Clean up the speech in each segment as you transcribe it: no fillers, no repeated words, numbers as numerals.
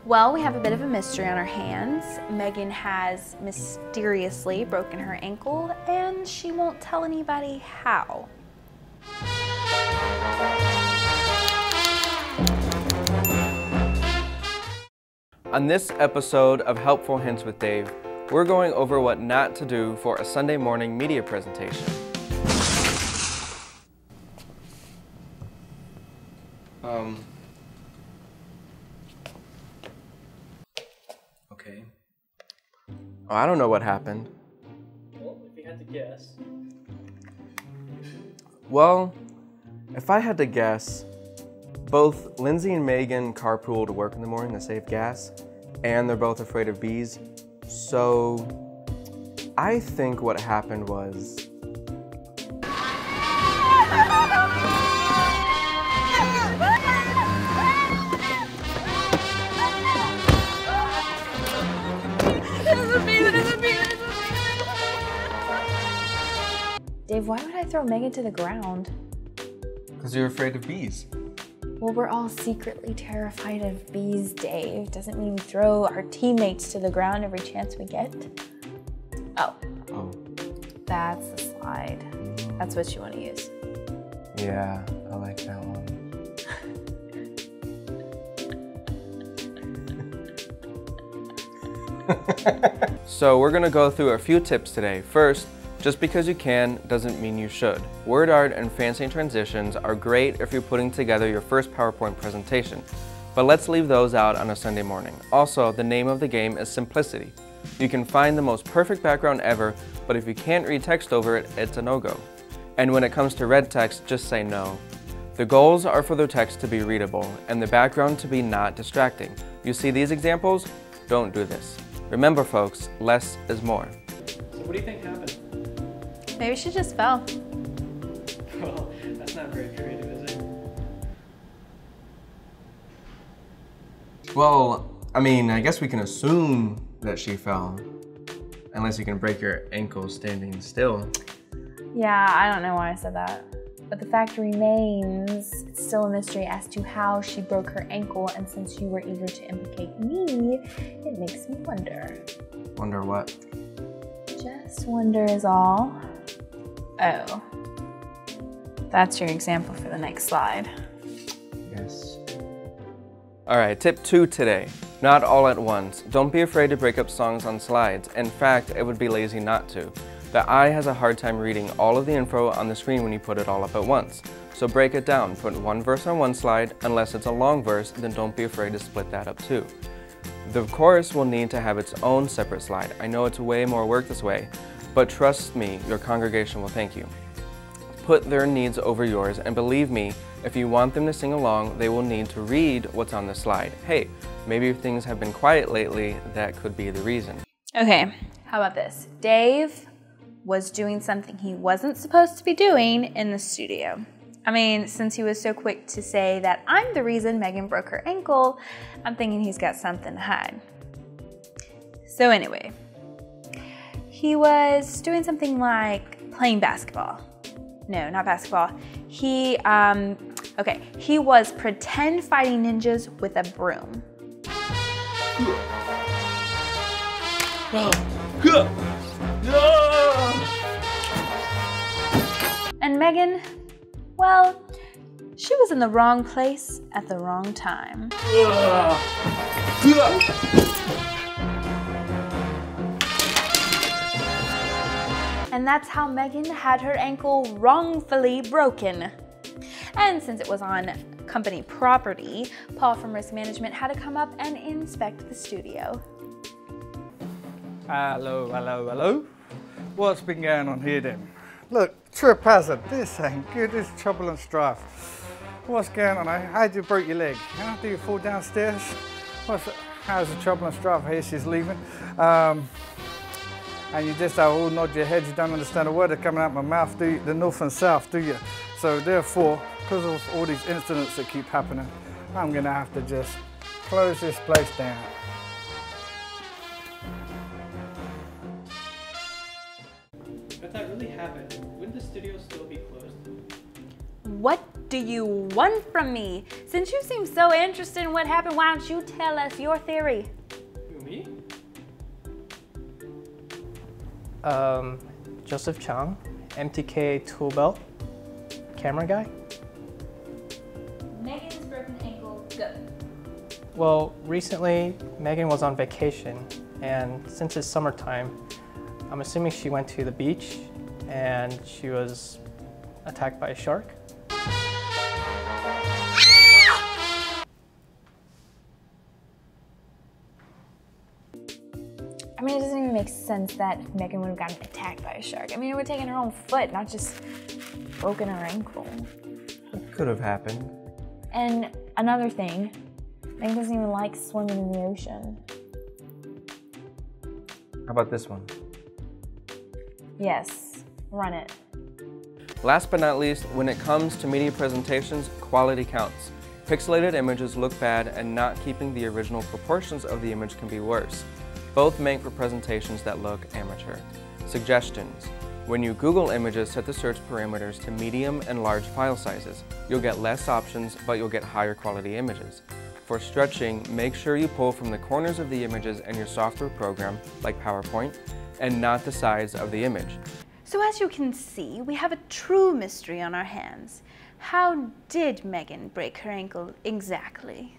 Well, we have a bit of a mystery on our hands. Meagan has mysteriously broken her ankle, and she won't tell anybody how. On this episode of Helpful Hints with Dave, we're going over what not to do for a Sunday morning media presentation. Okay. Oh, I don't know what happened. Well, if you had to guess. Well, if I had to guess, both Lindsey and Meagan carpool to work in the morning to save gas, and they're both afraid of bees. So I think what happened was... Dave, why would I throw Meagan to the ground? Because you're afraid of bees. Well, we're all secretly terrified of bees, Dave. Doesn't mean we throw our teammates to the ground every chance we get. Oh. Oh. That's the slide. That's what you want to use. Yeah, I like that one. So we're gonna go through a few tips today. First, just because you can doesn't mean you should. Word art and fancy transitions are great if you're putting together your first PowerPoint presentation, but let's leave those out on a Sunday morning. Also, the name of the game is simplicity. You can find the most perfect background ever, but if you can't read text over it, it's a no-go. And when it comes to red text, just say no. The goals are for the text to be readable and the background to be not distracting. You see these examples? Don't do this. Remember folks, less is more. So what do you think happened? Maybe she just fell. Well, that's not very creative, is it? Well, I mean, I guess we can assume that she fell. Unless you can break your ankle standing still. Yeah, I don't know why I said that. But the fact remains, it's still a mystery as to how she broke her ankle, and since you were eager to implicate me, it makes me wonder. Wonder what? Just wonder is all. Oh. That's your example for the next slide. Yes. Alright, tip 2 today. Not all at once. Don't be afraid to break up songs on slides. In fact, it would be lazy not to. The eye has a hard time reading all of the info on the screen when you put it all up at once. So break it down. Put one verse on one slide. Unless it's a long verse, then don't be afraid to split that up too. The chorus will need to have its own separate slide. I know it's way more work this way, but trust me, your congregation will thank you. Put their needs over yours, and believe me, if you want them to sing along, they will need to read what's on the slide. Hey, maybe if things have been quiet lately, that could be the reason. Okay, how about this? Dave was doing something he wasn't supposed to be doing in the studio. I mean, since he was so quick to say that I'm the reason Meagan broke her ankle, I'm thinking he's got something to hide. So anyway, he was doing something like playing basketball. No, not basketball. He was pretend fighting ninjas with a broom. And Meagan, well, she was in the wrong place at the wrong time. And that's how Meagan had her ankle wrongfully broken. And since it was on company property, Paul from Risk Management had to come up and inspect the studio. Hello. What's been going on here then? Look, trip hazard. This ain't good. This is trouble and strife. What's going on? How'd you break your leg? How do you fall downstairs? How's the trouble and strife? Here she's leaving. And you just all nod your head. You don't understand a word that's coming out my mouth, do you? The north and south, do you? So therefore, because of all these incidents that keep happening, I'm gonna have to just close this place down. If that really happened, wouldn't the studio still be closed? What do you want from me? Since you seem so interested in what happened, why don't you tell us your theory? Who, me? Joseph Chang, MTK Toolbelt, camera guy. Megan's broken ankle, go. Well, recently Megan was on vacation, and since it's summertime, I'm assuming she went to the beach and she was attacked by a shark. I mean, it doesn't even make sense that Megan would have gotten attacked by a shark. I mean, it would have taken her own foot, not just broken her ankle. It could have happened. And another thing, Megan doesn't even like swimming in the ocean. How about this one? Yes, run it. Last but not least, when it comes to media presentations, quality counts. Pixelated images look bad, and not keeping the original proportions of the image can be worse. Both make for presentations that look amateur. Suggestions. When you Google images, set the search parameters to medium and large file sizes. You'll get less options, but you'll get higher quality images. For stretching, make sure you pull from the corners of the images in your software program, like PowerPoint, and not the sides of the image. So as you can see, we have a true mystery on our hands. How did Megan break her ankle exactly?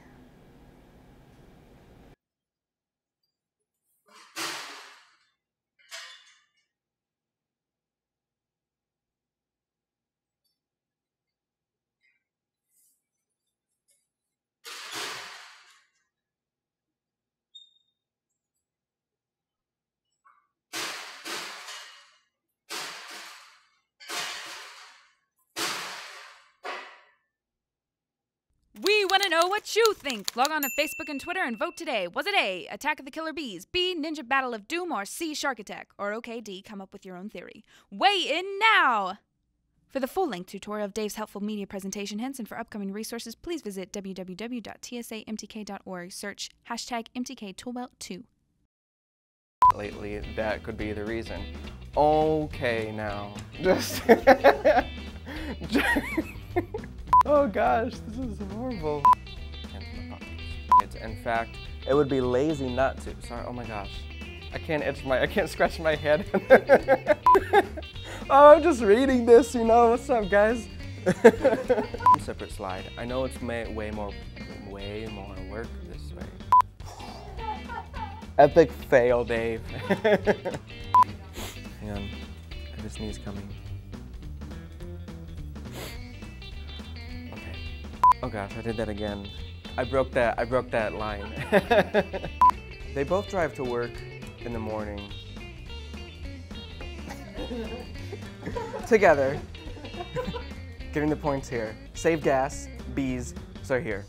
We want to know what you think. Log on to Facebook and Twitter and vote today. Was it A, Attack of the Killer Bees, B, Ninja Battle of Doom, or C, Shark Attack? Or okay, D, come up with your own theory. Weigh in now! For the full-length tutorial of Dave's helpful media presentation hints and for upcoming resources, please visit www.tsamtk.org. Search #MTKToolbelt2. Lately, that could be the reason. Okay, now. Just... Oh gosh, this is horrible. In fact, it would be lazy not to. Sorry, oh my gosh. I can't scratch my head. Oh, I'm just reading this, you know. What's up, guys? Separate slide. I know it's way more work this way. Epic fail, Dave. Hang on, I have a sneeze coming. Okay. Oh gosh, I did that again. I broke that line. They both drive to work in the morning. Together. Getting the points here. Save gas, bees, so here.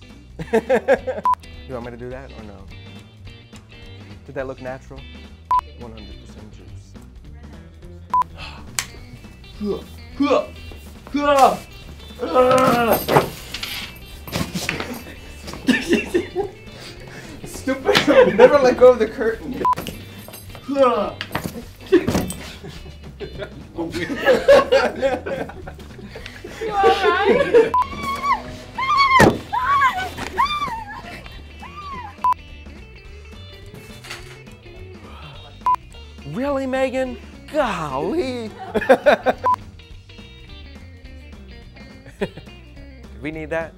You want me to do that or no? Did that look natural? 100% juice. Stupid! Never let go of the curtain. You alright? Really, Megan? Golly! Did we need that?